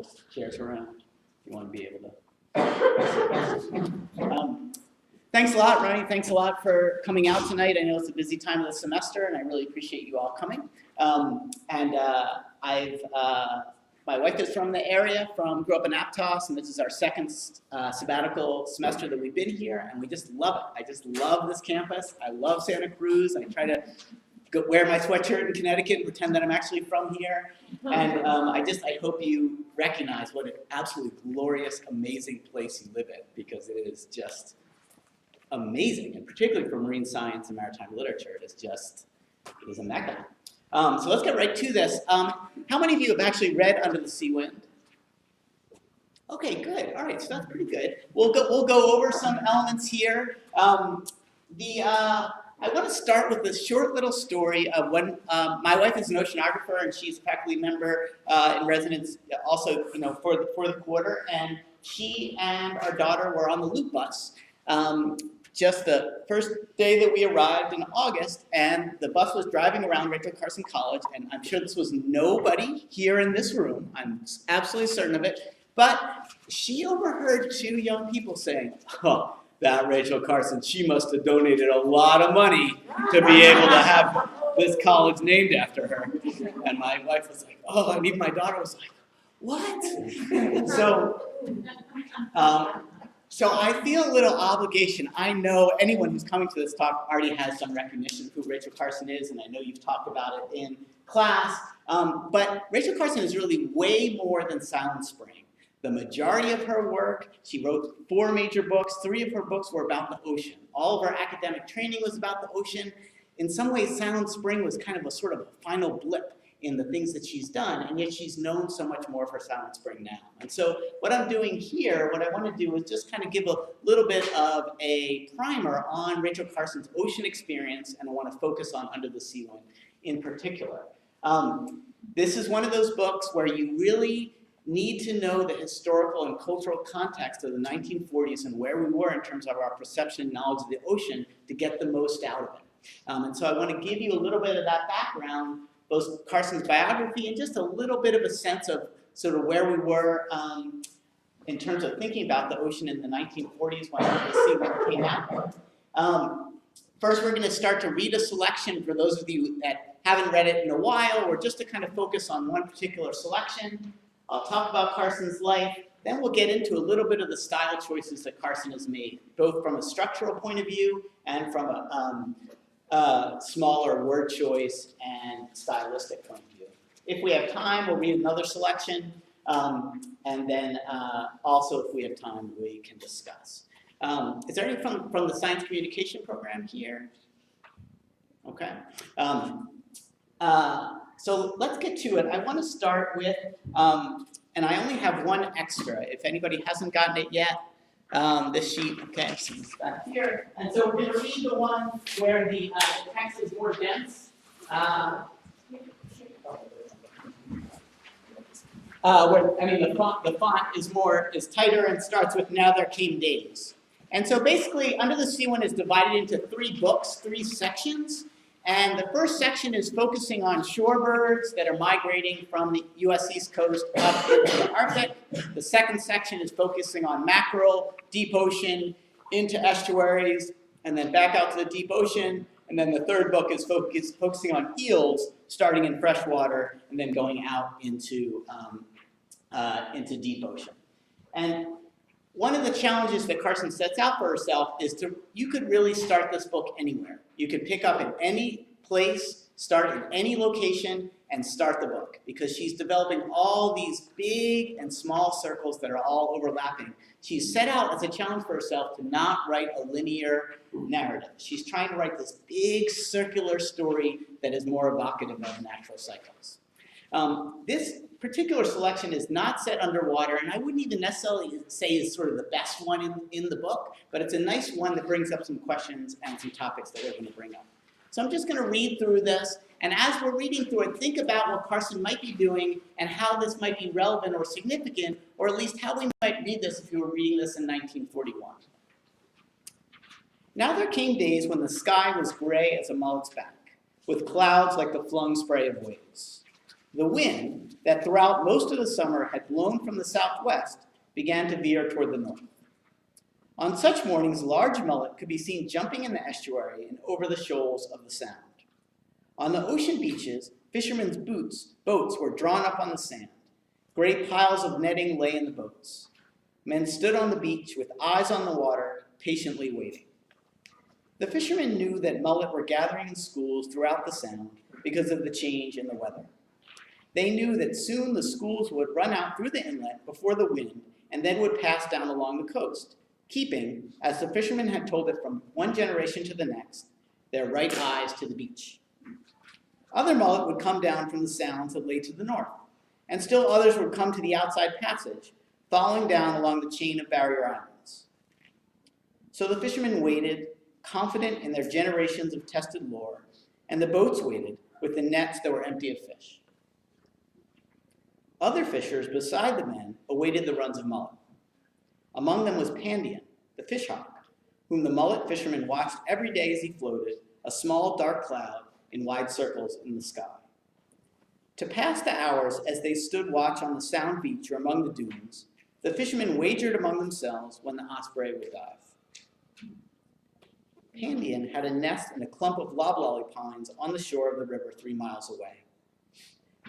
both chairs around if you want to be able to. Thanks a lot, Ronnie. Thanks a lot for coming out tonight. I know it's a busy time of the semester, and I really appreciate you all coming. My wife is from the area, grew up in Aptos, and this is our second sabbatical semester that we've been here, and we just love it. I just love this campus. I love Santa Cruz. I try to wear my sweatshirt in Connecticut and pretend that I'm actually from here. And I hope you recognize what an absolutely glorious, amazing place you live in, because it is just amazing, and particularly for marine science and maritime literature, it is a mecca. So let's get right to this. How many of you have actually read Under the Sea-Wind? Okay, good. All right, so that's pretty good. We'll go over some elements here. I want to start with a short little story of when my wife is an oceanographer, and she's a faculty member in residence, also for the quarter. And she and our daughter were on the Loop bus. Just the first day that we arrived in August, and the bus was driving around Rachel Carson College, and I'm sure this was nobody here in this room, I'm absolutely certain of it, but she overheard two young people saying, "Oh, that Rachel Carson, she must have donated a lot of money to be able to have this college named after her." And my wife was like, "Oh," and even my daughter was like, "What?" So I feel a little obligation. I know anyone who's coming to this talk already has some recognition of who Rachel Carson is, and I know you've talked about it in class. But Rachel Carson is really way more than Silent Spring. The majority of her work, she wrote 4 major books. 3 of her books were about the ocean. All of her academic training was about the ocean. In some ways, Silent Spring was kind of a sort of a final blip in the things that she's done, and yet she's known so much more for Silent Spring now. And so what I'm doing here, what I want to do is just kind of give a little bit of a primer on Rachel Carson's ocean experience, and I want to focus on Under the Sea-Wind in particular. This is one of those books where you really need to know the historical and cultural context of the 1940s and where we were in terms of our perception and knowledge of the ocean to get the most out of it. And so I want to give you a little bit of that background, both Carson's biography and just a little bit of a sense of sort of where we were in terms of thinking about the ocean in the 1940s when the Sea-Wind came out. First, we're going to start to read a selection for those of you that haven't read it in a while, or just to kind of focus on one particular selection. I'll talk about Carson's life, then we'll get into a little bit of the style choices that Carson has made, both from a structural point of view and from a smaller word choice and stylistic point of view. If we have time, we'll read another selection, and then also if we have time, we can discuss. Is there anyone from the science communication program here? Okay. So let's get to it. I want to start with, and I only have one extra. If anybody hasn't gotten it yet, this sheet, okay, so it's back here. And so we're going to read the one where the text is more dense. The font is tighter and starts with "Now There Came Days." And so basically, Under the Sea-Wind is divided into 3 books, 3 sections. And the first section is focusing on shorebirds that are migrating from the U.S. East Coast up into the Arctic. The second section is focusing on mackerel, deep ocean, into estuaries, and then back out to the deep ocean. And then the third book is focusing on eels, starting in freshwater and then going out into deep ocean. And one of the challenges that Carson sets out for herself is you could really start this book anywhere. You could pick up in any place, start in any location, and start the book, because she's developing all these big and small circles that are all overlapping. She's set out as a challenge for herself to not write a linear narrative. She's trying to write this big circular story that is more evocative of natural cycles. This particular selection is not set underwater, and I wouldn't even necessarily say is sort of the best one in the book, but it's a nice one that brings up some questions and some topics that we're going to bring up. So I'm just going to read through this, and as we're reading through it, think about what Carson might be doing and how this might be relevant or significant, or at least how we might read this if you were reading this in 1941. Now there came days when the sky was gray as a mullet's back, with clouds like the flung spray of waves. The wind, that throughout most of the summer had blown from the southwest, began to veer toward the north. On such mornings, large mullet could be seen jumping in the estuary and over the shoals of the sound. On the ocean beaches, fishermen's boats were drawn up on the sand. Great piles of netting lay in the boats. Men stood on the beach with eyes on the water, patiently waiting. The fishermen knew that mullet were gathering in schools throughout the sound because of the change in the weather. They knew that soon the schools would run out through the inlet before the wind and then would pass down along the coast, keeping, as the fishermen had told it from one generation to the next, their right eyes to the beach. Other mullet would come down from the sounds that lay to the north, and still others would come to the outside passage, falling down along the chain of barrier islands. So the fishermen waited, confident in their generations of tested lore, and the boats waited with the nets that were empty of fish. Other fishers beside the men awaited the runs of mullet. Among them was Pandion, the fishhawk, whom the mullet fishermen watched every day as he floated, a small dark cloud in wide circles in the sky. To pass the hours as they stood watch on the sound beach or among the dunes, the fishermen wagered among themselves when the osprey would dive. Pandion had a nest in a clump of loblolly pines on the shore of the river 3 miles away.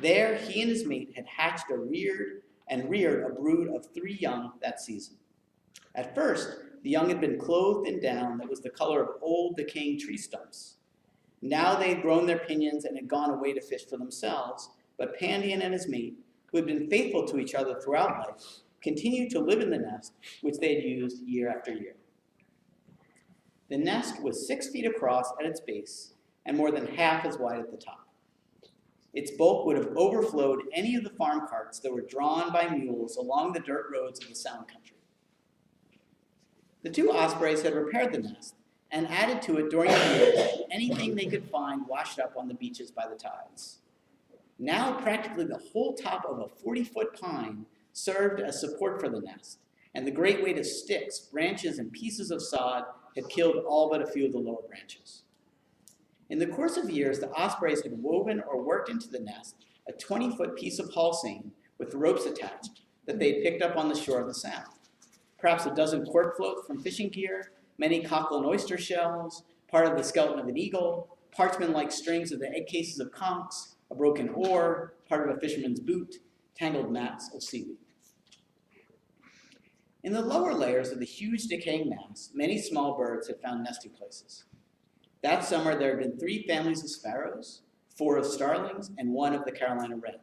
There, he and his mate had hatched reared a brood of 3 young that season. At first, the young had been clothed in down that was the color of old, decaying tree stumps. Now they had grown their pinions and had gone away to fish for themselves, but Pandion and his mate, who had been faithful to each other throughout life, continued to live in the nest, which they had used year after year. The nest was 6 feet across at its base and more than half as wide at the top. Its bulk would have overflowed any of the farm carts that were drawn by mules along the dirt roads of the Sound country. The 2 ospreys had repaired the nest and added to it during the years anything they could find washed up on the beaches by the tides. Now practically the whole top of a 40-foot pine served as support for the nest, and the great weight of sticks, branches, and pieces of sod had killed all but a few of the lower branches. In the course of years, the ospreys had woven or worked into the nest a 20-foot piece of haul seine with ropes attached that they had picked up on the shore of the Sound. Perhaps a dozen cork floats from fishing gear, many cockle and oyster shells, part of the skeleton of an eagle, parchment-like strings of the egg cases of conchs, a broken oar, part of a fisherman's boot, tangled mats of seaweed. In the lower layers of the huge decaying mass, many small birds had found nesting places. That summer, there had been 3 families of sparrows, 4 of starlings, and 1 of the Carolina wren.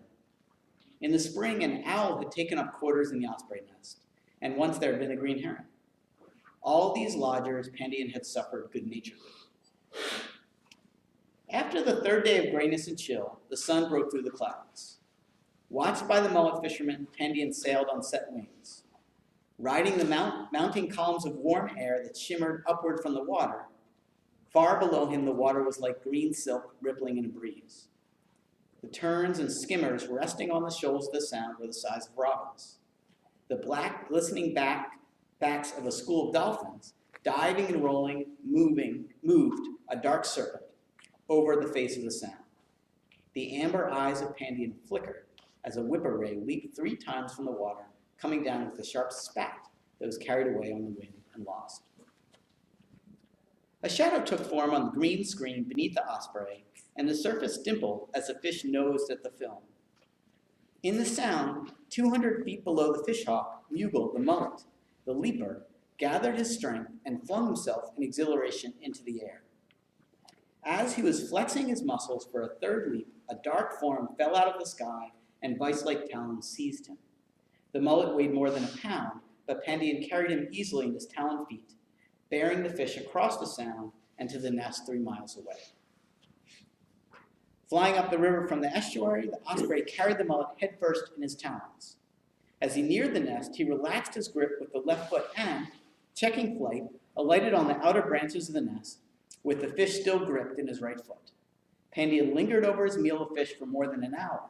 In the spring, an owl had taken up quarters in the osprey nest, and once there had been a green heron. All these lodgers Pandion had suffered good-naturedly. After the 3rd day of grayness and chill, the sun broke through the clouds. Watched by the mullet fishermen, Pandion sailed on set wings. Riding the mounting columns of warm air that shimmered upward from the water, far below him the water was like green silk rippling in a breeze. The terns and skimmers resting on the shoals of the Sound were the size of robins. The black, glistening backs of a school of dolphins, diving and rolling, moved, a dark serpent, over the face of the Sound. The amber eyes of Pandion flickered as a whipper ray leaped 3 times from the water, coming down with a sharp spat that was carried away on the wind and lost. A shadow took form on the green screen beneath the osprey, and the surface dimpled as the fish nosed at the film. In the Sound, 200 feet below the fishhawk, Mughal, the mullet, the leaper, gathered his strength and flung himself in exhilaration into the air. As he was flexing his muscles for a 3rd leap, a dark form fell out of the sky and vice-like talons seized him. The mullet weighed more than a pound, but Pandion carried him easily in his taloned feet, bearing the fish across the Sound and to the nest 3 miles away. Flying up the river from the estuary, the osprey carried the mullet headfirst in his talons. As he neared the nest, he relaxed his grip with the left foot and, checking flight, alighted on the outer branches of the nest, with the fish still gripped in his right foot. Pandion lingered over his meal of fish for more than an hour,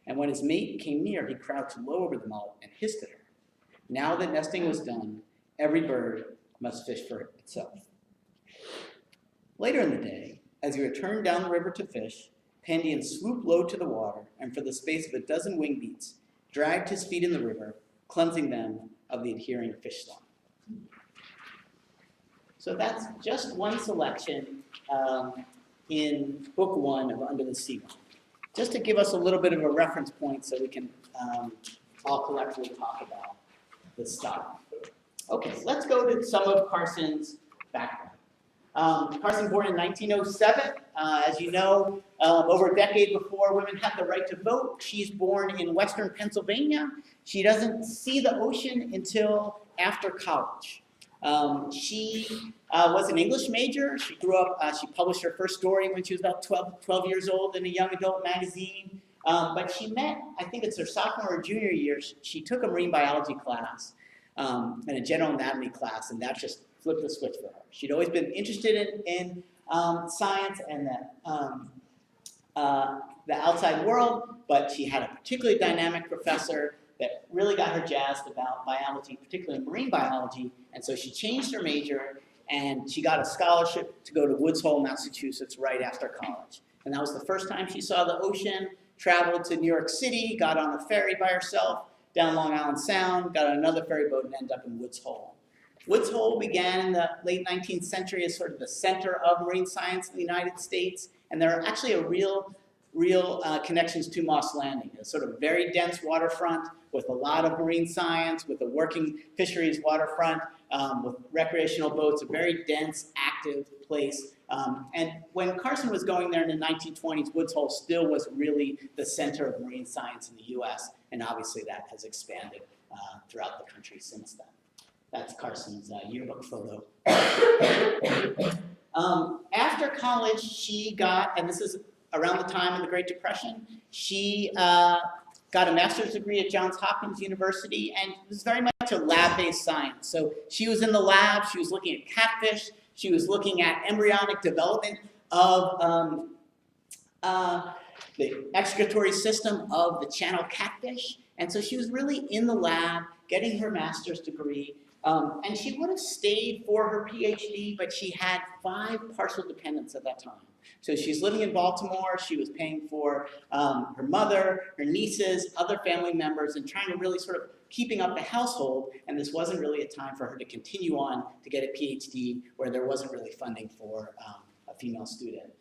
and when his mate came near, he crouched low over the mullet and hissed at her. Now that nesting was done, every bird must fish for itself. Later in the day, as he returned down the river to fish, Pandion swooped low to the water, and for the space of a dozen wing beats, dragged his feet in the river, cleansing them of the adhering fish slime. So that's just one selection in book 1 of Under the Sea-Wind, just to give us a little bit of a reference point so we can all collectively talk about the style. Okay, so let's go to some of Carson's background. Carson, born in 1907, as you know, over a decade before women had the right to vote. She's born in western Pennsylvania. She doesn't see the ocean until after college. She was an English major. She grew up, she published her first story when she was about 12 years old in a young adult magazine. But she met, I think it's her sophomore or junior year, she took a marine biology class and a general anatomy class, and that just flipped the switch for her. She'd always been interested in science and the outside world, but she had a particularly dynamic professor that really got her jazzed about biology, particularly marine biology, and so she changed her major, and she got a scholarship to go to Woods Hole, Massachusetts right after college. And that was the first time she saw the ocean, traveled to New York City, got on a ferry by herself down Long Island Sound, got on another ferry boat, and ended up in Woods Hole. Woods Hole began in the late 19th century as sort of the center of marine science in the United States, and there are actually a real connections to Moss Landing. It's sort of very dense waterfront with a lot of marine science, with a working fisheries waterfront, with recreational boats, a very dense, active place. And when Carson was going there in the 1920s, Woods Hole still was really the center of marine science in the US, and obviously that has expanded throughout the country since then. That's Carson's yearbook photo. After college, she got, and this is around the time of the Great Depression, she got a master's degree at Johns Hopkins University, and it was very much a lab-based science. So she was in the lab, she was looking at catfish, she was looking at embryonic development of the excretory system of the channel catfish, and so she was really in the lab getting her master's degree. And she would have stayed for her PhD, but she had 5 partial dependents at that time. So she's living in Baltimore, she was paying for her mother, her nieces, other family members, and trying to really sort of keeping up the household, and this wasn't really a time for her to continue on to get a PhD where there wasn't really funding for a female student.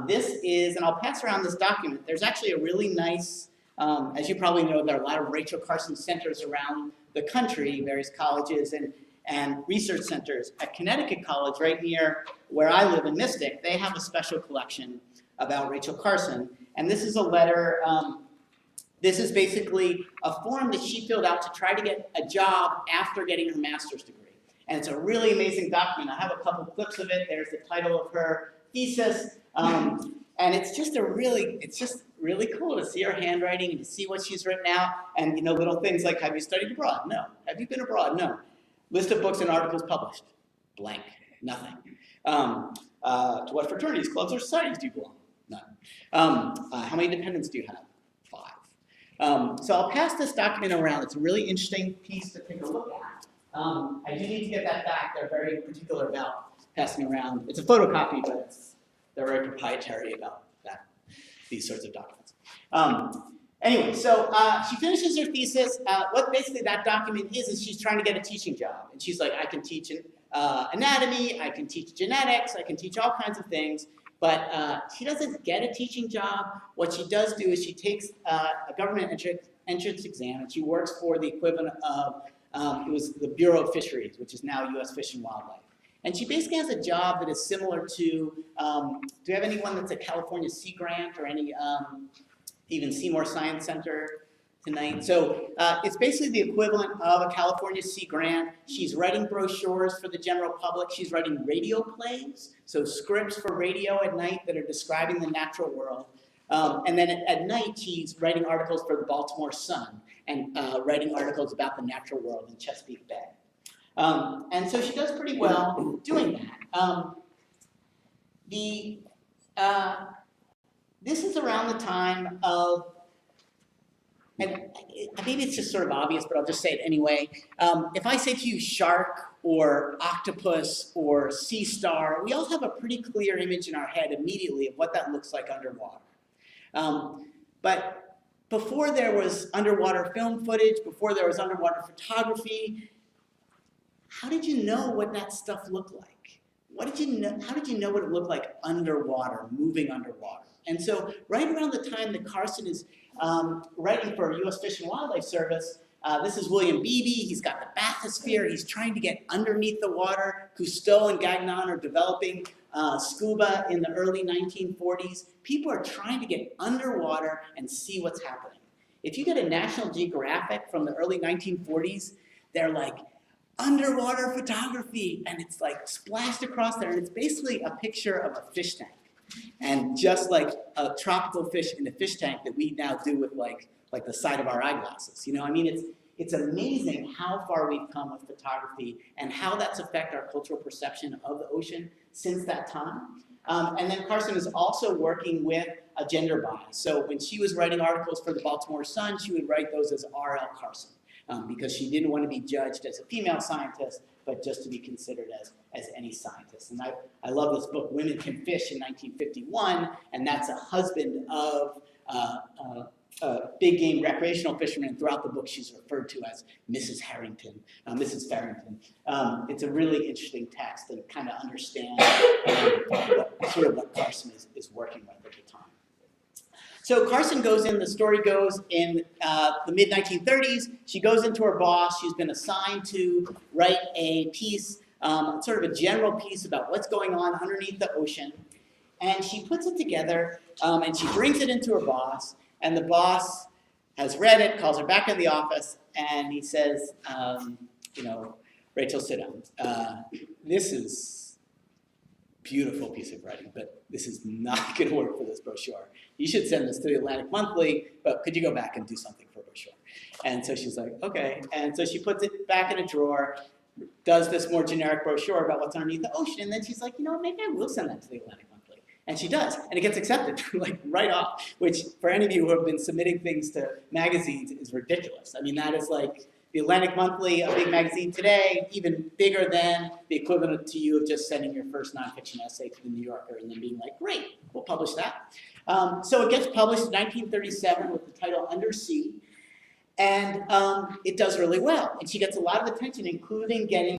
This is, and I'll pass around this document, there's actually a really nice, as you probably know, there are a lot of Rachel Carson centers around the country, various colleges and research centers. At Connecticut College, right near where I live in Mystic, they have a special collection about Rachel Carson. And this is a letter, this is basically a form that she filled out to try to get a job after getting her master's degree. And it's a really amazing document. I have a couple clips of it. There's the title of her thesis. And it's just really cool to see her handwriting and to see what she's written out. And little things like, have you studied abroad? No. Have you been abroad? No. List of books and articles published. Blank. Nothing. To what fraternities, clubs, or societies do you belong? None. How many dependents do you have? 5. So I'll pass this document around. It's a really interesting piece to take a look at. I do need to get that back. They're very particular about passing around. It's a photocopy, but they're very proprietary about these sorts of documents. Anyway, so she finishes her thesis. What basically that document is she's trying to get a teaching job. And she's like, I can teach anatomy, I can teach genetics, I can teach all kinds of things. But she doesn't get a teaching job. What she does do is she takes a government entrance exam, and she works for the equivalent of, it was the Bureau of Fisheries, which is now U.S. Fish and Wildlife. And she basically has a job that is similar to, do you have anyone that's a California Sea Grant or any, even Seymour Science Center tonight? So it's basically the equivalent of a California Sea Grant. She's writing brochures for the general public. She's writing radio plays, so scripts for radio at night that are describing the natural world. And then at night, she's writing articles for the Baltimore Sun and writing articles about the natural world in Chesapeake Bay. And so she does pretty well doing that. This is around the time of, and maybe it's just sort of obvious, but I'll just say it anyway. If I say to you shark or octopus or sea star, we all have a pretty clear image in our head immediately of what that looks like underwater. But before there was underwater film footage, before there was underwater photography, how did you know what that stuff looked like? What did you know? How did you know what it looked like underwater, moving underwater? And so right around the time that Carson is writing for U.S. Fish and Wildlife Service, this is William Beebe. He's got the bathysphere. He's trying to get underneath the water. Cousteau and Gagnon are developing scuba in the early 1940s. People are trying to get underwater and see what's happening. If you get a National Geographic from the early 1940s, they're like, underwater photography, and it's like splashed across there, and it's basically a picture of a fish tank. And just like a tropical fish in a fish tank that we now do with like the side of our eyeglasses. You know, I mean, it's amazing how far we've come with photography and how that's affected our cultural perception of the ocean since that time. And then Carson is also working with a gender bias. So when she was writing articles for the Baltimore Sun, she would write those as R.L. Carson. Because she didn't want to be judged as a female scientist, but just to be considered as any scientist. And I love this book, Women Can Fish, in 1951, and that's a husband of big game recreational fisherman. And throughout the book, she's referred to as Mrs. Harrington, Mrs. Farrington. It's a really interesting text and kind of understand what Carson is working with at the time. So Carson goes in, the story goes in the mid-1930s, she goes into her boss, she's been assigned to write a piece, sort of a general piece about what's going on underneath the ocean, and she puts it together, and she brings it into her boss, and the boss has read it, calls her back in the office, and he says, Rachel, sit down. This is beautiful piece of writing, but this is not going to work for this brochure. You should send this to the Atlantic Monthly, but could you go back and do something for a brochure? And so she's like, okay. And so she puts it back in a drawer, does this more generic brochure about what's underneath the ocean, and then she's like, maybe I will send that to the Atlantic Monthly. And she does, and it gets accepted, like right off, which for any of you who have been submitting things to magazines is ridiculous. I mean, that is like, the Atlantic Monthly, a big magazine today, even bigger than the equivalent to you of just sending your first nonfiction essay to the New Yorker and then being like, great, we'll publish that. So it gets published in 1937 with the title Under Sea, and it does really well. And she gets a lot of attention, including getting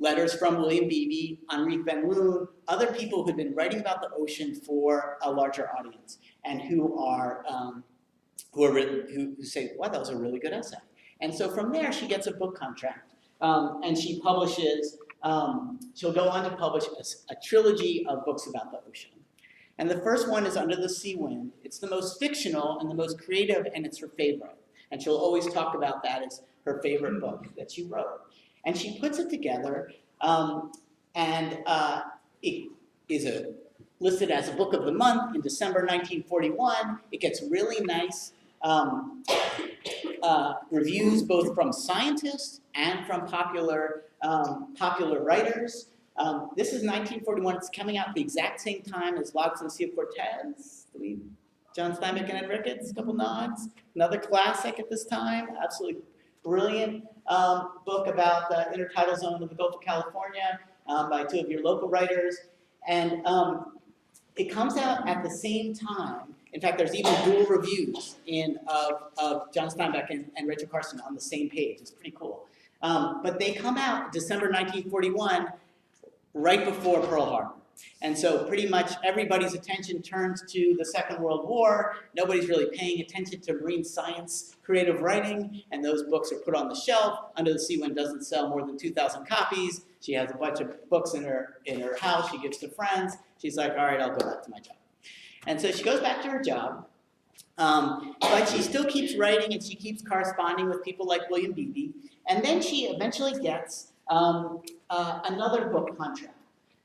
letters from William Beebe, Henri Van Loon, other people who've been writing about the ocean for a larger audience, and who say, wow, that was a really good essay. And so from there, she gets a book contract, and she publishes, she'll go on to publish a trilogy of books about the ocean. And the first one is Under the Sea-Wind. It's the most fictional and the most creative, and it's her favorite. And she'll always talk about that as her favorite book that she wrote. And she puts it together, and it is listed as a book of the month in December 1941. It gets really nice reviews both from scientists and from popular writers. This is 1941. It's coming out at the exact same time as Logs in the Sea of Cortez. John Steinbeck and Ed Ricketts, a couple nods. Another classic at this time. Absolutely brilliant book about the intertidal zone of the Gulf of California by two of your local writers. And it comes out at the same time. In fact, there's even dual reviews of John Steinbeck and Rachel Carson on the same page. It's pretty cool. But they come out December 1941, right before Pearl Harbor. And so pretty much everybody's attention turns to the Second World War. Nobody's really paying attention to marine science creative writing, and those books are put on the shelf. Under the Sea-Wind doesn't sell more than 2,000 copies. She has a bunch of books in her house she gives to friends. She's like, all right, I'll go back to my job. And so she goes back to her job, but she still keeps writing and she keeps corresponding with people like William Beebe. And then she eventually gets another book contract.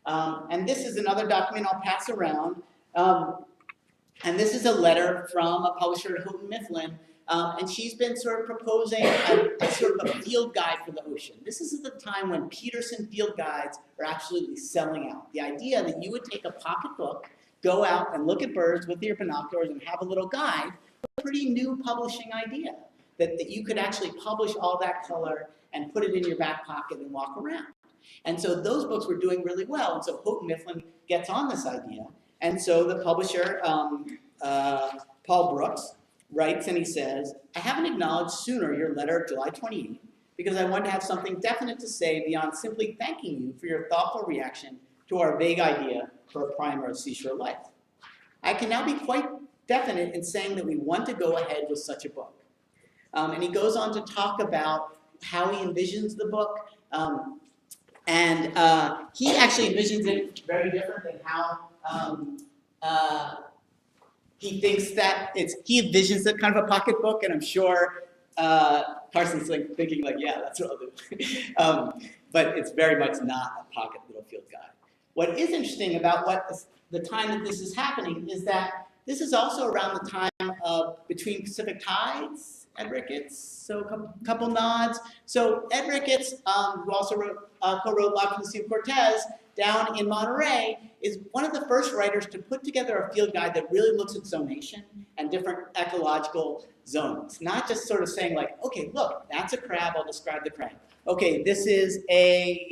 And this is another document I'll pass around. And this is a letter from a publisher, Houghton Mifflin, and she's been sort of proposing a sort of a field guide for the ocean. This is at the time when Peterson field guides are absolutely selling out. The idea that you would take a pocketbook, go out and look at birds with your binoculars and have a little guide, a pretty new publishing idea, that you could actually publish all that color and put it in your back pocket and walk around. And so those books were doing really well, and so Houghton Mifflin gets on this idea, and so the publisher Paul Brooks, writes and he says, I haven't acknowledged sooner your letter of July 28th because I want to have something definite to say beyond simply thanking you for your thoughtful reaction to our vague idea for a primer of seashore life. I can now be quite definite in saying that we want to go ahead with such a book. And he goes on to talk about how he envisions the book. He actually envisions it very different than how he thinks that he envisions it kind of a pocketbook, and I'm sure Carson's thinking yeah, that's what I'll do. But it's very much not a pocket little field guide. What is interesting about the time that this is happening is that this is also around the time of Between Pacific Tides, Ed Ricketts, so a couple nods. So Ed Ricketts, who also co-wrote Locked in the Sea of Cortez, down in Monterey, is one of the first writers to put together a field guide that really looks at zonation and different ecological zones. Not just sort of saying okay, look, that's a crab, I'll describe the crab. Okay, this is a,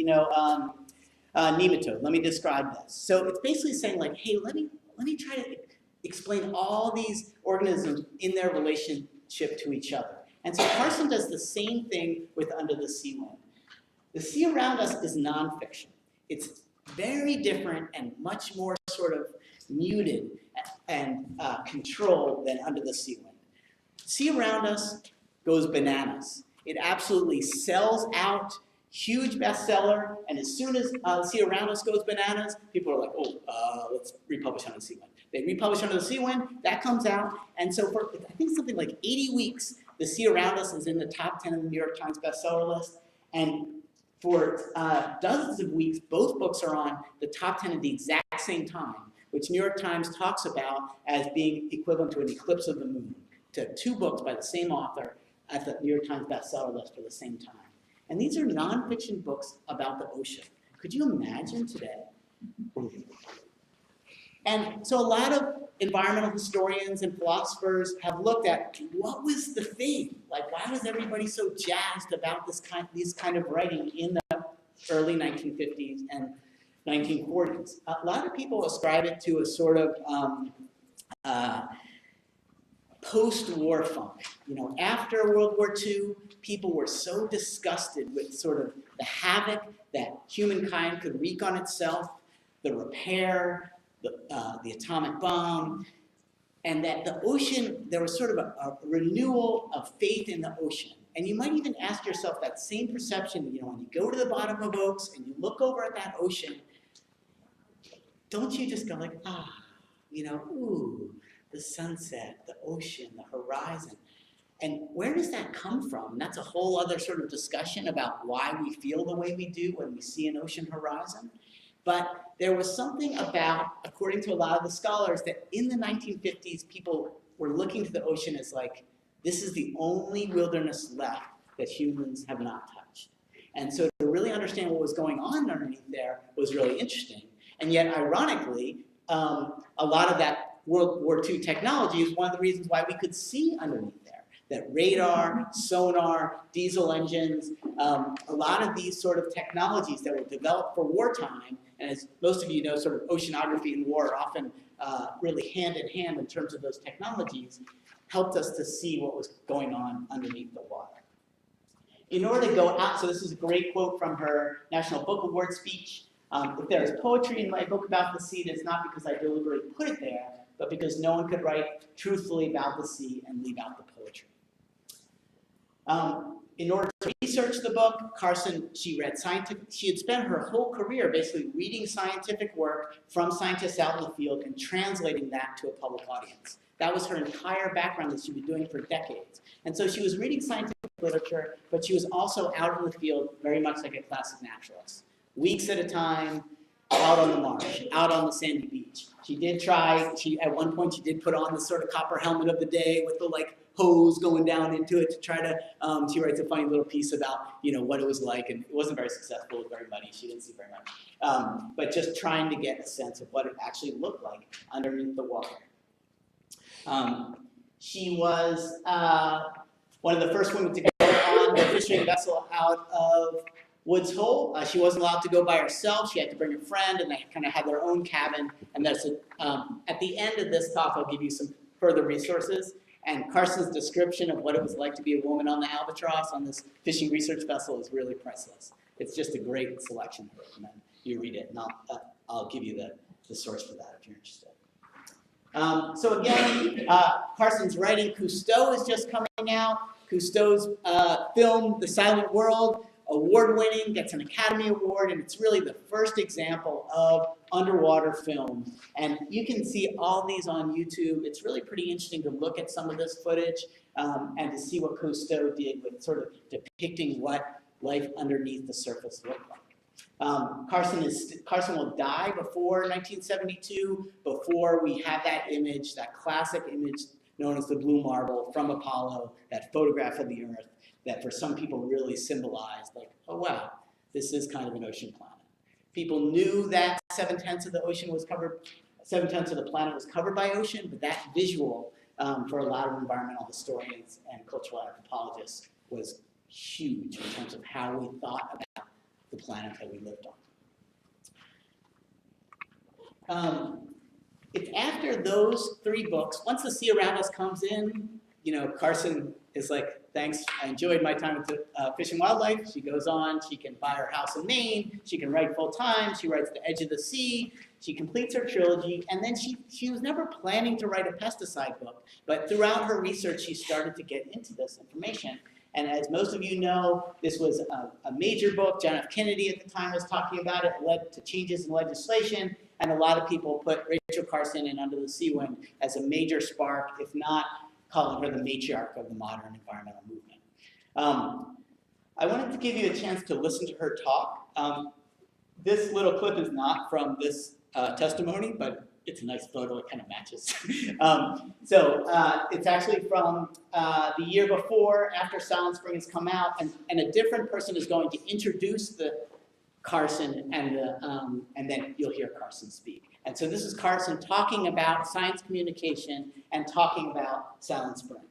nematode, let me describe this. So it's basically saying hey, let me try to explain all these organisms in their relationship to each other. And so Carson does the same thing with Under the Sea-Wind. The sea around us is nonfiction. It's very different and much more sort of muted and controlled than Under the Sea-Wind. Sea around us goes bananas. It absolutely sells out, huge bestseller, and as soon as the sea around us goes bananas, people are let's republish Under the Sea-Wind. They republish Under the Sea-Wind, that comes out, and so for, I think something like 80 weeks, The Sea Around Us is in the top 10 of the New York Times bestseller list, and for dozens of weeks, both books are on the top 10 at the exact same time, which New York Times talks about as being equivalent to an eclipse of the moon, to two books by the same author at the New York Times bestseller list for the same time. And these are nonfiction books about the ocean. Could you imagine today? And so a lot of environmental historians and philosophers have looked at what was the theme? Why was everybody so jazzed about these kind of writing in the early 1950s and 1940s? A lot of people ascribe it to a sort of post-war funk. After World War II, people were so disgusted with sort of the havoc that humankind could wreak on itself, the repair, the atomic bomb, and that the ocean, there was sort of a renewal of faith in the ocean. And you might even ask yourself that same perception, when you go to the bottom of Oaks and you look over at that ocean, don't you just go ooh, the sunset, the ocean, the horizon. And where does that come from? And that's a whole other sort of discussion about why we feel the way we do when we see an ocean horizon. But there was something about, according to a lot of the scholars, that in the 1950s, people were looking to the ocean as this is the only wilderness left that humans have not touched. And so to really understand what was going on underneath there was really interesting. And yet, ironically, a lot of that World War II technology is one of the reasons why we could see underneath there. That radar, sonar, diesel engines, a lot of these sort of technologies that were developed for wartime, and as most of you know, sort of oceanography and war are often really hand in hand in terms of those technologies, helped us to see what was going on underneath the water. In order to go out, so this is a great quote from her National Book Award speech. If there is poetry in my book about the sea, it's not because I deliberately put it there, but because no one could write truthfully about the sea and leave out the poetry. In order to research the book, Carson, she had spent her whole career basically reading scientific work from scientists out in the field and translating that to a public audience. That was her entire background that she'd been doing for decades. And so she was reading scientific literature, but she was also out in the field very much like a classic naturalist. Weeks at a time, out on the marsh, out on the sandy beach. At one point she did put on the sort of copper helmet of the day with the hose going down into it to try to, she writes a funny little piece about, what it was like, and it wasn't very successful, it was very muddy, she didn't see very much. But just trying to get a sense of what it actually looked like underneath the water. She was one of the first women to go on the fishing vessel out of Woods Hole. She wasn't allowed to go by herself. She had to bring a friend, and they kind of had their own cabin. And that's at the end of this talk, I'll give you some further resources. And Carson's description of what it was like to be a woman on the Albatross on this fishing research vessel is really priceless. It's just a great selection. I recommend you read it, and I'll give you the source for that if you're interested. So again, Carson's writing. Cousteau is just coming out. Cousteau's film, The Silent World, award-winning, gets an Academy Award, and it's really the first example of underwater film. And you can see all these on YouTube. It's really pretty interesting to look at some of this footage and to see what Cousteau did with sort of depicting what life underneath the surface looked like. Carson will die before 1972, before we have that image, that classic image known as the blue marble from Apollo, that photograph of the Earth that for some people really symbolized, like, oh wow, this is kind of an ocean planet. People knew that 7/10 of the ocean was covered, 7/10 of the planet was covered by ocean, but that visual for a lot of environmental historians and cultural anthropologists was huge in terms of how we thought about the planet that we lived on. It's after those 3 books, once The Sea Around Us comes in, Carson is like, thanks, I enjoyed my time with Fish and Wildlife. She goes on, she can buy her house in Maine, she can write full time, she writes The Edge of the Sea, she completes her trilogy, and then she was never planning to write a pesticide book, but throughout her research, she started to get into this information. And as most of you know, this was a major book. John F. Kennedy at the time was talking about it. It led to changes in legislation, and a lot of people put Rachel Carson in Under the Sea-Wind as a major spark, if not calling her the matriarch of the modern environmental movement. I wanted to give you a chance to listen to her talk. This little clip is not from this testimony, but it's a nice photo, it kind of matches. It's actually from the year before, after Silent Spring has come out, and a different person is going to introduce the Carson, and then you'll hear Carson speak. And so this is Carson talking about science communication and talking about Silent Spring.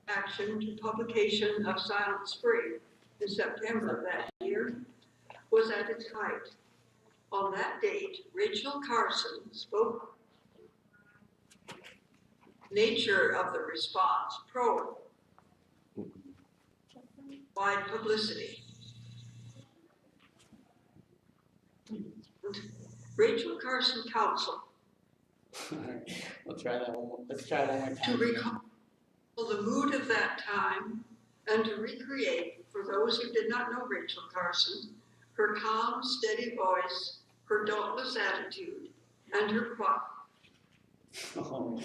Action to publication of Silent Spring in September of that year was at its height. On that date, Rachel Carson spoke. Nature of the response, probe, wide publicity. Rachel Carson Council. All right, let's try that one more time. To recall the mood of that time and to recreate, for those who did not know Rachel Carson, her calm, steady voice, her dauntless attitude, and her quiet. Oh,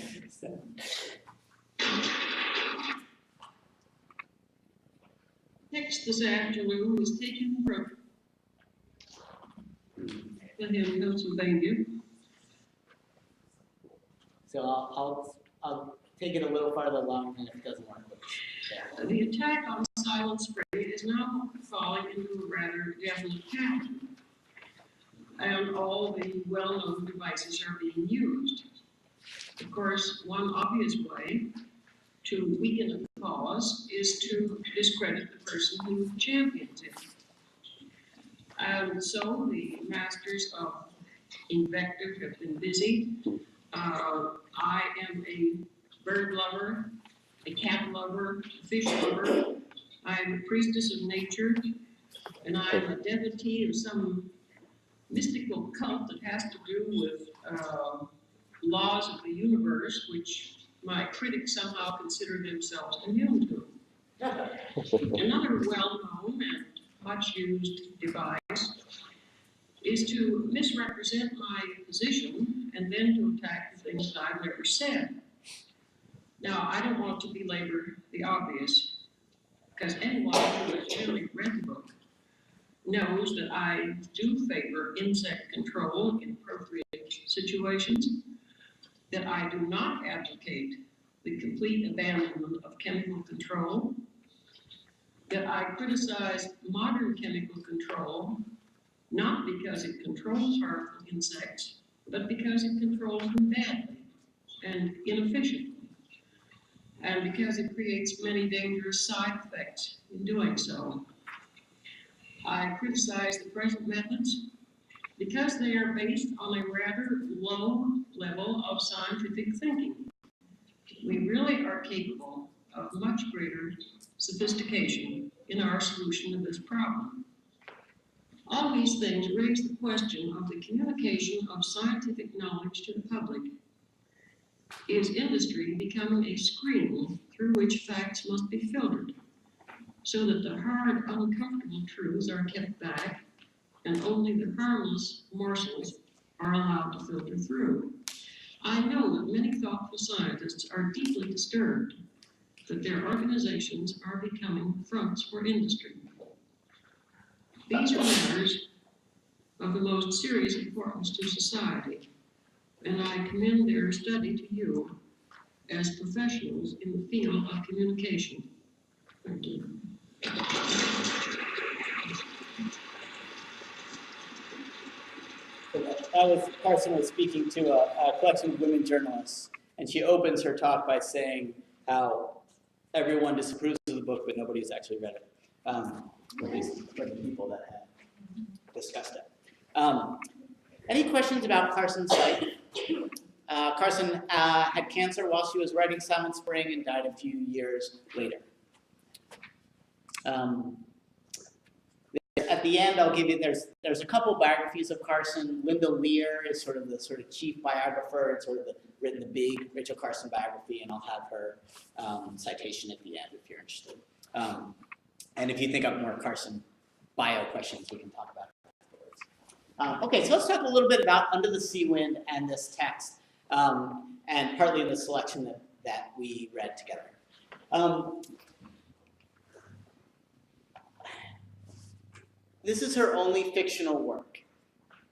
Text this afternoon is taken from Pennsylvania. So I'll take it a little farther along, and if it doesn't work, The attack on Silent Spring is now falling into a rather definite pattern, and all the well-known devices are being used. Of course, one obvious way to weaken a cause is to discredit the person who champions it. And so the masters of invective have been busy. I am a bird lover, a cat lover, a fish lover. I am a priestess of nature, and I am a devotee of some mystical cult that has to do with laws of the universe, which my critics somehow consider themselves immune to. Another well-known and much-used device is to misrepresent my position and then to attack the things that I've never said. Now, I don't want to belabor the obvious, because anyone who has really read the book knows that I do favor insect control in appropriate situations, that I do not advocate the complete abandonment of chemical control, that I criticize modern chemical control, not because it controls harmful insects, but because it controls them badly and inefficiently, and because it creates many dangerous side effects in doing so. I criticize the present methods because they are based on a rather low level of scientific thinking. We really are capable of much greater sophistication in our solution of this problem. All these things raise the question of the communication of scientific knowledge to the public. Is industry becoming a screen through which facts must be filtered, so that the hard, uncomfortable truths are kept back and only the harmless morsels are allowed to filter through? I know that many thoughtful scientists are deeply disturbed that their organizations are becoming fronts for industry. These are matters of the most serious importance to society, and I commend their study to you as professionals in the field of communication. Thank you. Carson was speaking to a collection of women journalists, and she opens her talk by saying how everyone disapproves of the book, but nobody's actually read it. At least for the people that have discussed it. Any questions about Carson's life? Carson had cancer while she was writing Silent Spring and died a few years later. At the end, I'll give you, there's a couple biographies of Carson. Linda Lear is sort of the chief biographer and written the big Rachel Carson biography, and I'll have her citation at the end if you're interested. And if you think of more Carson bio questions, we can talk about it afterwards. Okay, so let's talk a little bit about Under the Sea-Wind and this text, and partly in the selection that we read together. This is her only fictional work.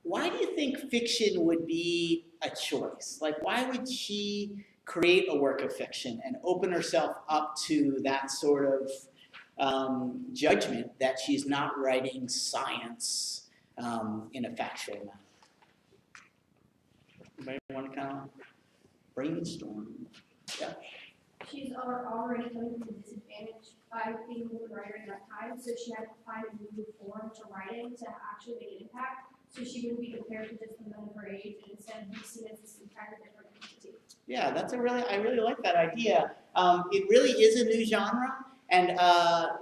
Why do you think fiction would be a choice? Like, why would she create a work of fiction and open herself up to that sort of judgment that she's not writing science in a factual manner? Anybody want to kind of brainstorm? Yeah. She's already coming from a disadvantage by being a woman writer at that time, so she had to find a new form to writing to actually make an impact, so she wouldn't be compared to just the men of her age and instead be seen as this entirely different entity. Yeah, I really like that idea. It really is a new genre, and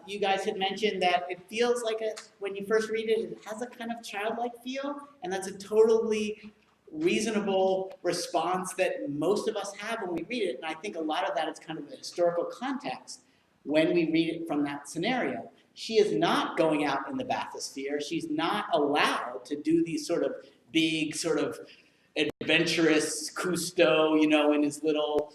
you guys had mentioned that it feels like when you first read it, it has a kind of childlike feel, and that's a totally reasonable response that most of us have when we read it, and I think a lot of that is kind of the historical context when we read it from that scenario. She is not going out in the bathysphere. She's not allowed to do these sort of big, sort of adventurous Cousteau, in his little,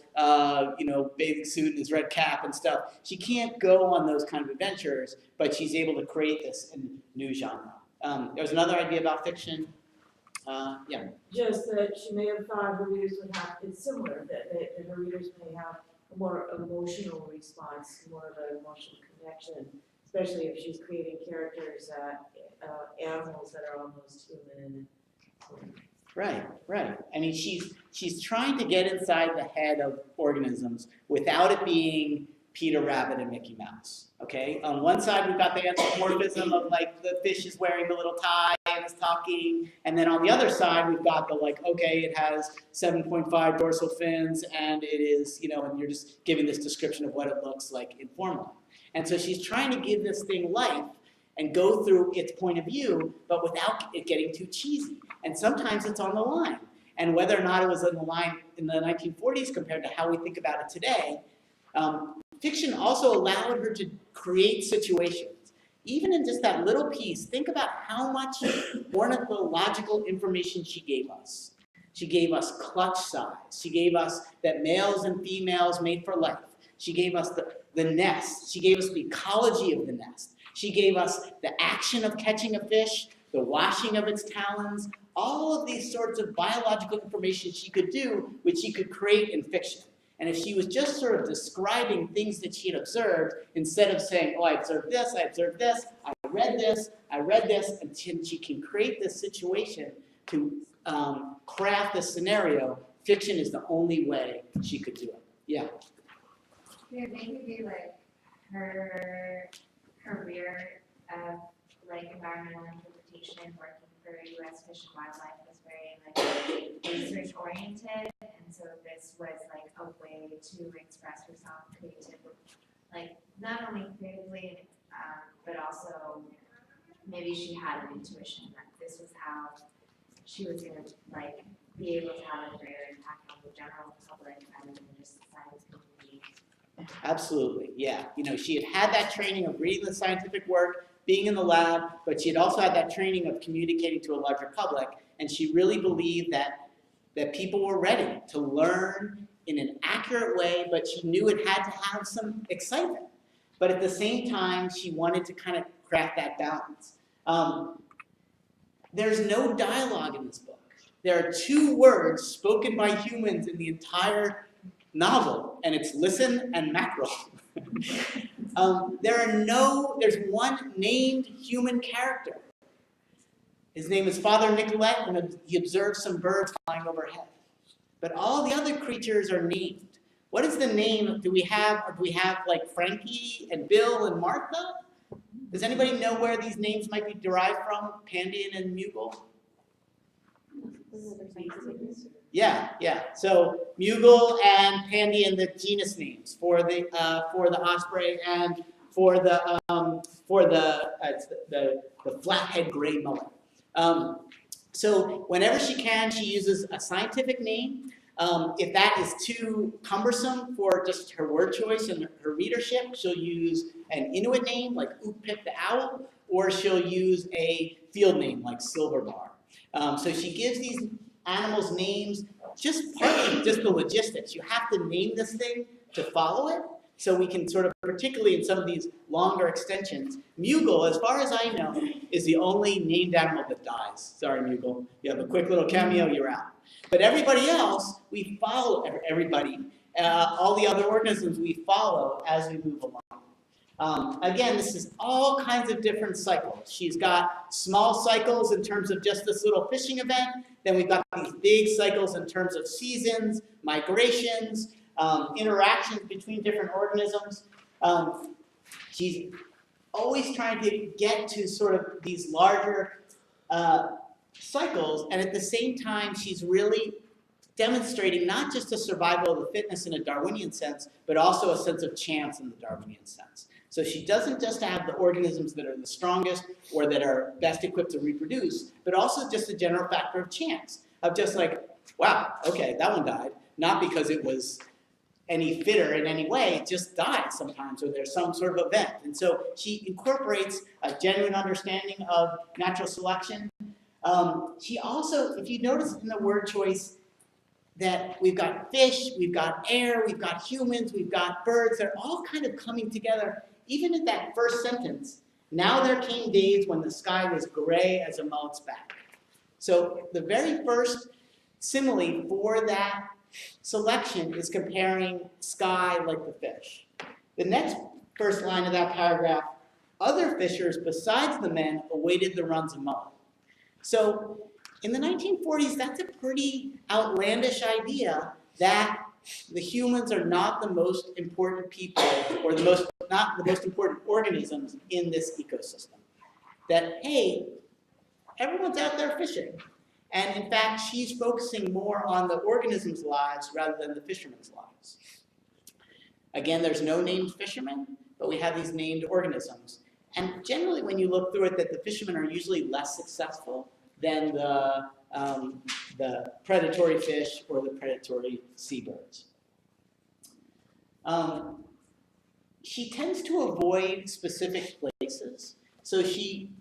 bathing suit and his red cap and stuff. She can't go on those kind of adventures, but she's able to create this new genre. There's another idea about fiction. Yeah. Just that she may have thought her readers would have, it's similar, that her readers may have a more emotional response, more of an emotional connection, especially if she's creating characters, animals that are almost human. Right. I mean, she's trying to get inside the head of organisms without it being Peter Rabbit and Mickey Mouse. Okay, on one side we've got the anthropomorphism of like the fish is wearing the little tie and is talking, and then on the other side we've got the it has 7.5 dorsal fins and it is, and you're just giving this description of what it looks like informally. And so she's trying to give this thing life and go through its point of view, but without it getting too cheesy. And sometimes it's on the line. And whether or not it was on the line in the 1940s compared to how we think about it today, fiction also allowed her to create situations. Even in just that little piece, think about how much ornithological information she gave us. She gave us clutch size. She gave us that males and females mate for life. She gave us the nest. She gave us the ecology of the nest. She gave us the action of catching a fish, the washing of its talons, all of these sorts of biological information she could do, which she could create in fiction. And if she was just sort of describing things that she had observed, instead of saying, I observed this, I read this, and she can create this situation to craft this scenario, fiction is the only way she could do it. Yeah. Could it maybe be like her career of like environmental interpretation, working for U.S. Fish and Wildlife was very like research oriented, and so this was like a way to express herself creatively, like not only creatively, but also maybe she had an intuition that this was how she was gonna like be able to have a greater impact on the general public rather than just the science community. Absolutely, yeah. You know, she had that training of reading the scientific work, being in the lab, but she had also had that training of communicating to a larger public, and she really believed that people were ready to learn in an accurate way, but she knew it had to have some excitement. But at the same time, she wanted to kind of craft that balance. There's no dialogue in this book. There are 2 words spoken by humans in the entire novel, and it's listen and mackerel. There's one named human character. His name is Father Nicolette, and he observes some birds flying overhead. But all the other creatures are named. What is the name? Do we have like Frankie and Bill and Martha? Does anybody know where these names might be derived from? Pandion and Mughal? Yeah. So Mughal and Pandion, the genus names for the osprey and for the flathead gray mullet. So whenever she can, she uses a scientific name. If that is too cumbersome for just her word choice and her readership, she'll use an Inuit name like Oopik the owl, or she'll use a field name like Silverbar. So she gives these animals names, partly just the logistics. You have to name this thing to follow it, so we can sort of, particularly in some of these longer extensions, Mughal, as far as I know, is the only named animal that dies. Sorry, Mughal. You have a quick little cameo, you're out. But everybody else, we follow everybody. All the other organisms we follow as we move along. Again, this is all kinds of different cycles. She's got small cycles in terms of just this little fishing event. Then we've got these big cycles in terms of seasons, migrations, interactions between different organisms. She's always trying to get to sort of these larger cycles, and at the same time, she's really demonstrating not just a survival of the fittest in a Darwinian sense, but also a sense of chance in the Darwinian sense. So she doesn't just have the organisms that are the strongest or that are best equipped to reproduce, but also just a general factor of chance, of just like, wow, okay, that one died, not because it was any fitter in any way, it just dies sometimes, or there's some sort of event. And so she incorporates a genuine understanding of natural selection. She also, if you notice in the word choice, that we've got fish, we've got air, we've got humans, we've got birds, they're all kind of coming together. Even in that first sentence, now there came days when the sky was gray as a mullet's back. So the very first simile for that selection is comparing sky like the fish. The next first line of that paragraph, other fishers besides the men awaited the runs of mullet. So in the 1940s, that's a pretty outlandish idea that the humans are not the most important people or not the most important organisms in this ecosystem. That, hey, everyone's out there fishing. And in fact, she's focusing more on the organisms' lives rather than the fishermen's lives. Again, there's no named fishermen, but we have these named organisms. And generally, when you look through it, that the fishermen are usually less successful than the predatory fish or the predatory seabirds. She tends to avoid specific places. So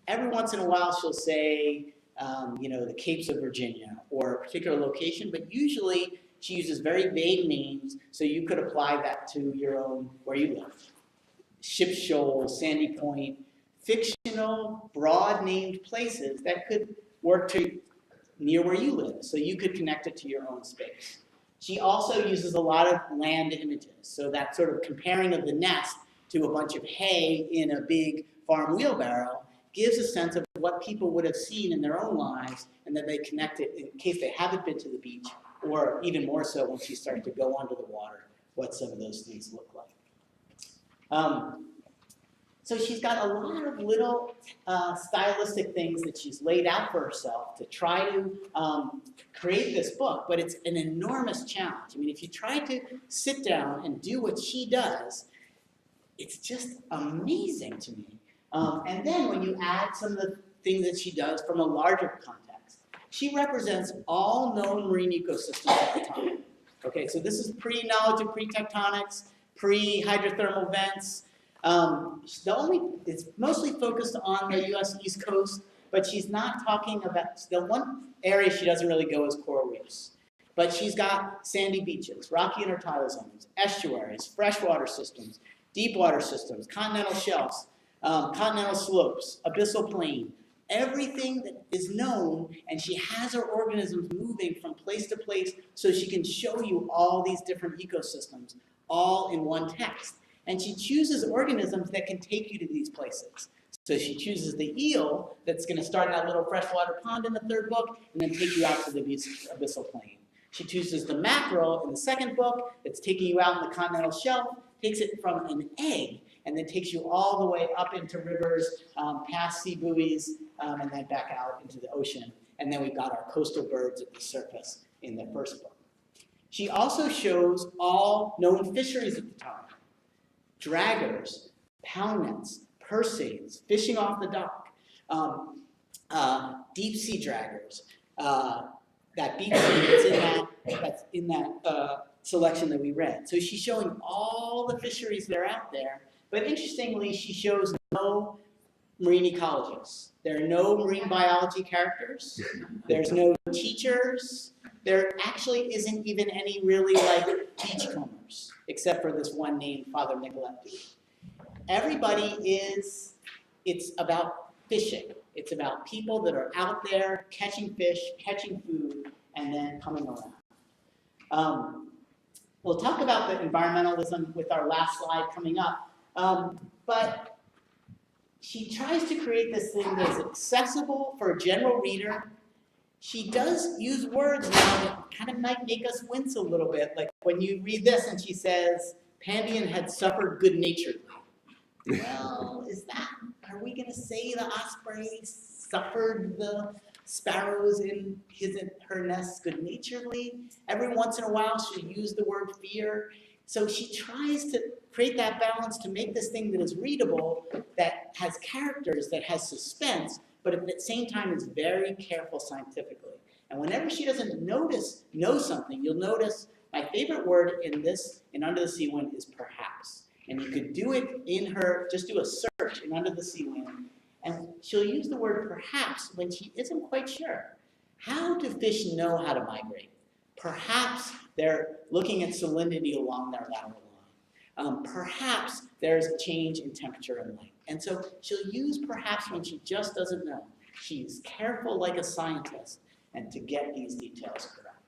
every once in a while, she'll say, the Capes of Virginia or a particular location, but usually she uses very vague names, so you could apply that to your own, where you live. Ship Shoal, Sandy Point, fictional, broad named places that could work to near where you live, so you could connect it to your own space. She also uses a lot of land images, so that sort of comparing of the nest to a bunch of hay in a big farm wheelbarrow gives a sense of what people would have seen in their own lives, and then they connect it in case they haven't been to the beach, or even more so once you start to go under the water, what some of those things look like. So she's got a lot of little stylistic things that she's laid out for herself to try to create this book, but it's an enormous challenge. I mean, if you try to sit down and do what she does, it's just amazing to me. And then when you add some of the things that she does from a larger context, she represents all known marine ecosystems at the time. Okay, so this is pre-knowledge of pre-tectonics, pre-hydrothermal vents. It's mostly focused on the US East Coast, but she's not talking about, the one area she doesn't really go is coral reefs. But she's got sandy beaches, rocky intertidal zones, estuaries, freshwater systems, deep water systems, continental shelves, continental slopes, abyssal plain, everything that is known, and she has her organisms moving from place to place so she can show you all these different ecosystems, all in one text. And she chooses organisms that can take you to these places. So she chooses the eel that's going to start in that little freshwater pond in the third book and then take you out to the abyssal plain. She chooses the mackerel in the second book that's taking you out in the continental shelf, takes it from an egg, and then takes you all the way up into rivers, past sea buoys, and then back out into the ocean. And then we've got our coastal birds at the surface in the first book. She also shows all known fisheries at the time. Draggers, pound nets, purse seines, fishing off the dock, deep sea draggers, that beach scene that's in that selection that we read. So she's showing all the fisheries that are out there, but interestingly, she shows no marine ecologists. There are no marine biology characters. There's no teachers. There actually isn't even any really beachcombers, except for this one named Father Nicoletti. Everybody it's about fishing. It's about people that are out there catching fish, catching food, and then coming around. We'll talk about the environmentalism with our last slide coming up, but she tries to create this thing that's accessible for a general reader. She does use words now that kind of might make us wince a little bit. Like when you read this and she says, Pandion had suffered good-naturedly. Well, are we going to say the osprey suffered the sparrows in her nest good-naturedly? Every once in a while she'll use the word fear. So she tries to create that balance to make this thing that is readable, that has characters, that has suspense, but at the same time is very careful scientifically. And whenever she doesn't know something, you'll notice my favorite word in Under the Sea-Wind is perhaps. And you could do it just do a search in Under the Sea-Wind, and she'll use the word perhaps when she isn't quite sure. How do fish know how to migrate? Perhaps they're looking at salinity along their lateral line. Perhaps there's a change in temperature and light. And so she'll use perhaps when she just doesn't know. She's careful like a scientist and to get these details correct.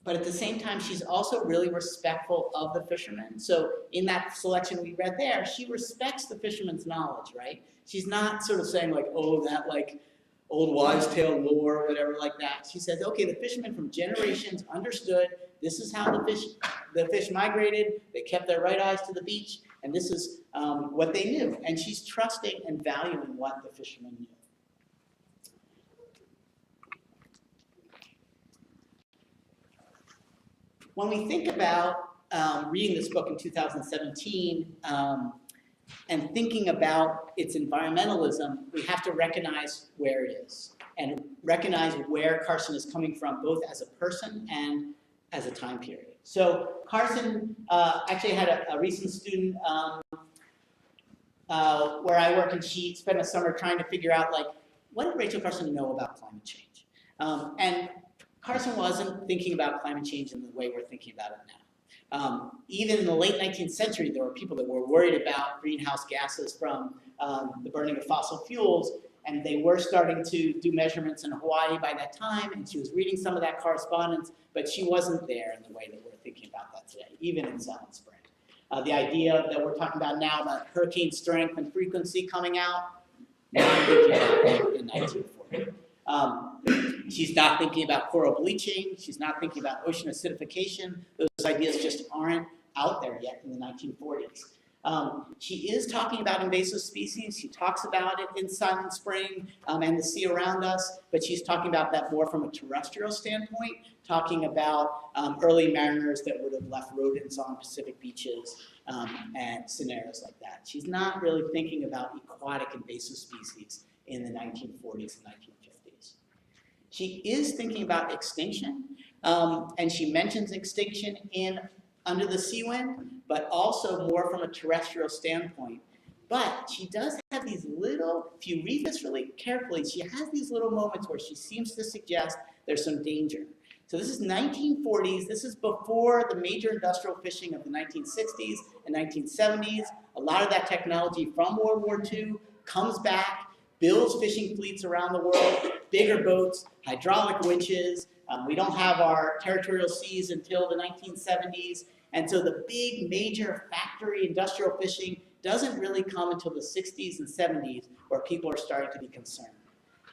But at the same time, she's also really respectful of the fishermen. So in that selection we read there, she respects the fisherman's knowledge, right? She's not sort of saying that old wives' tale lore or whatever like that. She says, okay, the fishermen from generations understood this is how the fish migrated. They kept their right eyes to the beach, and this is what they knew. And she's trusting and valuing what the fishermen knew. When we think about reading this book in 2017 and thinking about its environmentalism, we have to recognize where it is and recognize where Carson is coming from, both as a person and as a time period. So Carson actually had a recent student where I work, and she spent a summer trying to figure out, what did Rachel Carson know about climate change? And Carson wasn't thinking about climate change in the way we're thinking about it now. Even in the late 19th century, there were people that were worried about greenhouse gases from the burning of fossil fuels, and they were starting to do measurements in Hawaii by that time, and she was reading some of that correspondence, but she wasn't there in the way that we're thinking about that today, even in Silent Spring. The idea that we're talking about now about hurricane strength and frequency coming out, not thinking about that in 1940. She's not thinking about coral bleaching. She's not thinking about ocean acidification. Those ideas just aren't out there yet in the 1940s. She is talking about invasive species. She talks about it in Silent Spring and the sea around us, but she's talking about that more from a terrestrial standpoint, talking about early mariners that would have left rodents on Pacific beaches and scenarios like that. She's not really thinking about aquatic invasive species in the 1940s and 1950s. She is thinking about extinction, and she mentions extinction in Under the Sea-Wind, but also more from a terrestrial standpoint. But she does have these little, if you read this really carefully, she has these little moments where she seems to suggest there's some danger. So this is 1940s, this is before the major industrial fishing of the 1960s and 1970s. A lot of that technology from World War II comes back, builds fishing fleets around the world, bigger boats, hydraulic winches. We don't have our territorial seas until the 1970s. And so the big major factory industrial fishing doesn't really come until the 60s and 70s where people are starting to be concerned.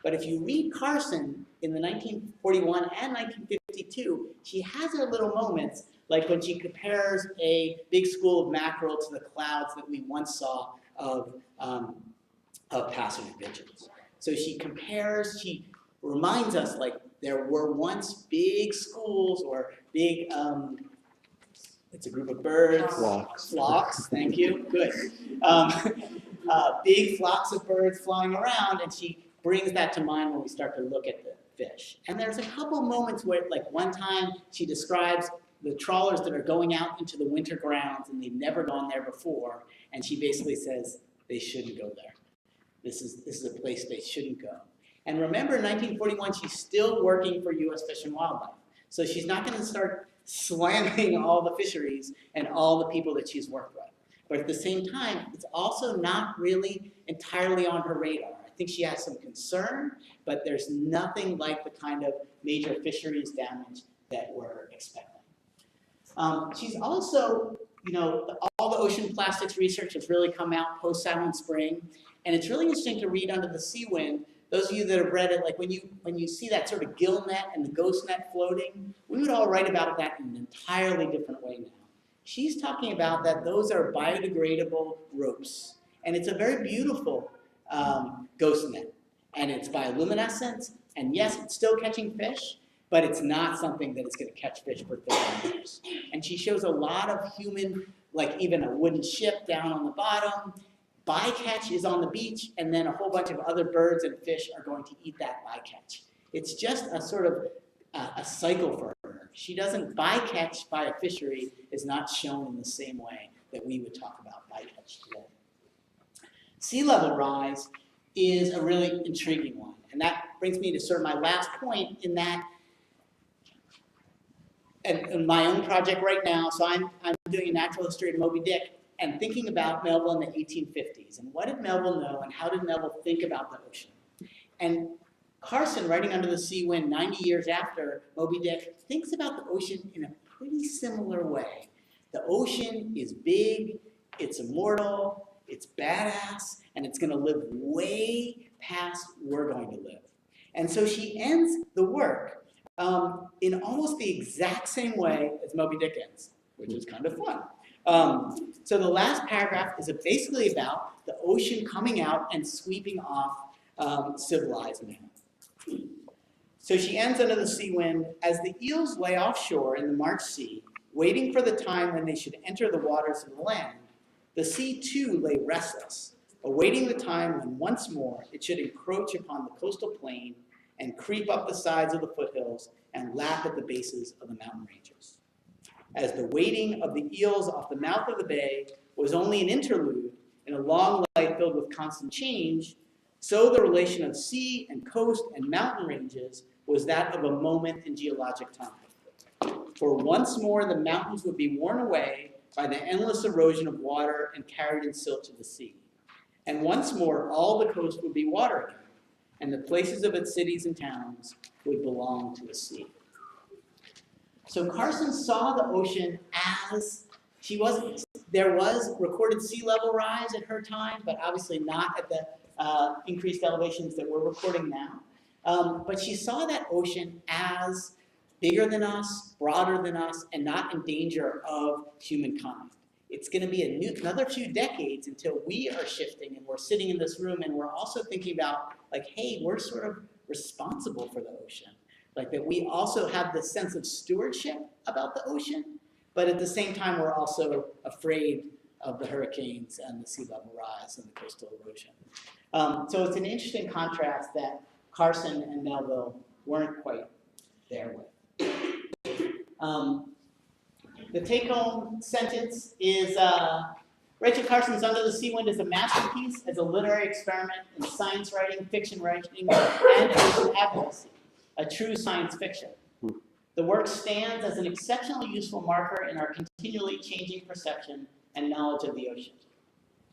But if you read Carson in the 1941 and 1952, she has her little moments, like when she compares a big school of mackerel to the clouds that we once saw of passenger pigeons. So she compares, she reminds us like there were once big schools or big, it's a group of birds. Flocks, thank you, good. Big flocks of birds flying around, and she brings that to mind when we start to look at the fish. And there's a couple moments where, like one time, she describes the trawlers that are going out into the winter grounds and they've never gone there before, and she basically says they shouldn't go there. This is a place they shouldn't go. And remember, in 1941, she's still working for U.S. Fish and Wildlife. So she's not going to start slamming all the fisheries and all the people that she's worked with. But at the same time, it's also not really entirely on her radar. I think she has some concern, but there's nothing like the kind of major fisheries damage that we're expecting. She's also, all the ocean plastics research has really come out post-Silent Spring, and it's really interesting to read Under the Sea-Wind. Those of you that have read it, like when you see that sort of gill net and the ghost net floating, we would all write about that in an entirely different way now. She's talking about that those are biodegradable ropes, and it's a very beautiful ghost net, and it's bioluminescent, and yes, it's still catching fish, but it's not something that is going to catch fish for 30 years. And she shows a lot of human, like even a wooden ship down on the bottom. Bycatch is on the beach, and then a whole bunch of other birds and fish are going to eat that bycatch. It's just a sort of a cycle for her. She doesn't bycatch by a fishery is not shown in the same way that we would talk about bycatch today. Sea level rise is a really intriguing one, and that brings me to sort of my last point in that, and in my own project right now, so I'm doing a natural history of Moby Dick, and thinking about Melville in the 1850s, and what did Melville know, and how did Melville think about the ocean? And Carson, writing Under the Sea-Wind 90 years after Moby Dick, thinks about the ocean in a pretty similar way. The ocean is big, it's immortal, it's badass, and it's going to live way past we're going to live. And so she ends the work in almost the exact same way as Moby Dick ends, which is kind of fun. So the last paragraph is basically about the ocean coming out and sweeping off civilized man. So she ends Under the Sea-Wind, as the eels lay offshore in the March Sea, waiting for the time when they should enter the waters of the land, the sea too lay restless, awaiting the time when once more it should encroach upon the coastal plain and creep up the sides of the foothills and lap at the bases of the mountain ranges. As the waiting of the eels off the mouth of the bay was only an interlude in a long life filled with constant change, so the relation of sea and coast and mountain ranges was that of a moment in geologic time. For once more the mountains would be worn away by the endless erosion of water and carried in silt to the sea. And once more all the coast would be water again, and the places of its cities and towns would belong to the sea. So Carson saw the ocean as there was recorded sea level rise at her time, but obviously not at the increased elevations that we're recording now. But she saw that ocean as bigger than us, broader than us, and not in danger of humankind. It's going to be another few decades until we are shifting and we're sitting in this room and we're also thinking about, like, hey, we're sort of responsible for the ocean. Like that we also have this sense of stewardship about the ocean, but at the same time, we're also afraid of the hurricanes and the sea level rise and the coastal erosion. So it's an interesting contrast that Carson and Melville weren't quite there with. The take-home sentence is, Rachel Carson's Under the Sea-Wind is a masterpiece as a literary experiment in science writing, fiction writing, and ocean advocacy, a true science fiction. The work stands as an exceptionally useful marker in our continually changing perception and knowledge of the ocean.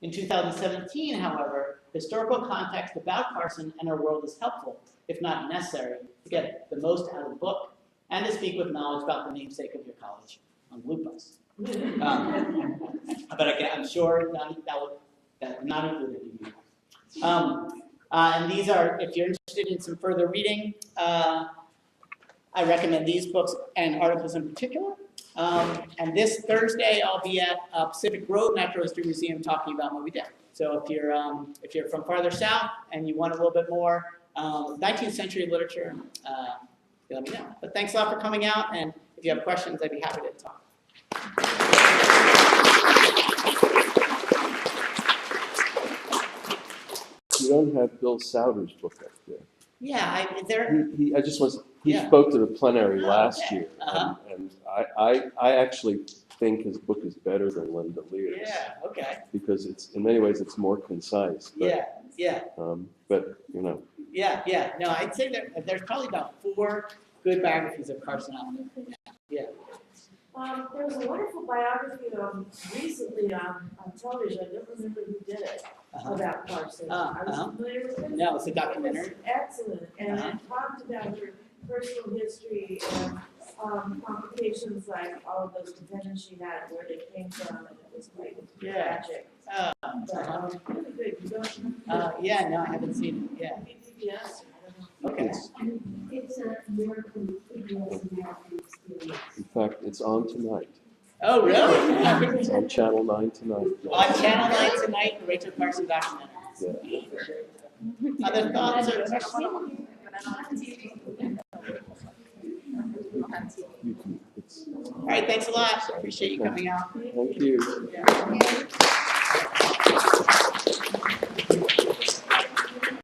In 2017, however, historical context about Carson and her world is helpful, if not necessary, to get the most out of the book and to speak with knowledge about the namesake of your college on lupus. But again, I'm sure that's not included in you. And these are, if you're interested in some further reading, I recommend these books and articles in particular. And this Thursday, I'll be at Pacific Road Natural History Museum talking about Moby Dick. So if you're from farther south and you want a little bit more 19th century literature, let me know. But thanks a lot for coming out, and if you have questions, I'd be happy to talk. You don't have Bill Souter's book up there. Yeah, He Yeah. spoke to the plenary last Okay. year, Uh-huh. and I actually think his book is better than Linda Lear's. Yeah, okay. Because it's, in many ways, it's more concise. But, Yeah. But, you know. Yeah. No, I'd say there's probably about 4 good biographies of Carson out there. Yeah. There was a wonderful biography recently on television, I don't remember who did it, Uh-huh. about Carson. Uh-huh. I was familiar with it. No, it's a documentary. It was excellent, and Uh-huh. it talked about her personal history and complications like all of those dependents she had, where they came from, and it was quite tragic. But really good. You don't Yeah, no, I haven't seen it. Yeah. PBS, I don't know. Okay. It's a American, American experience. In fact, it's on tonight. Oh, really? It's on Channel 9 tonight. On Channel 9 tonight, the Rachel Carson documentary. Yeah. Other thoughts or questions? All right, thanks a lot. Appreciate you coming out. Thank you. Yeah.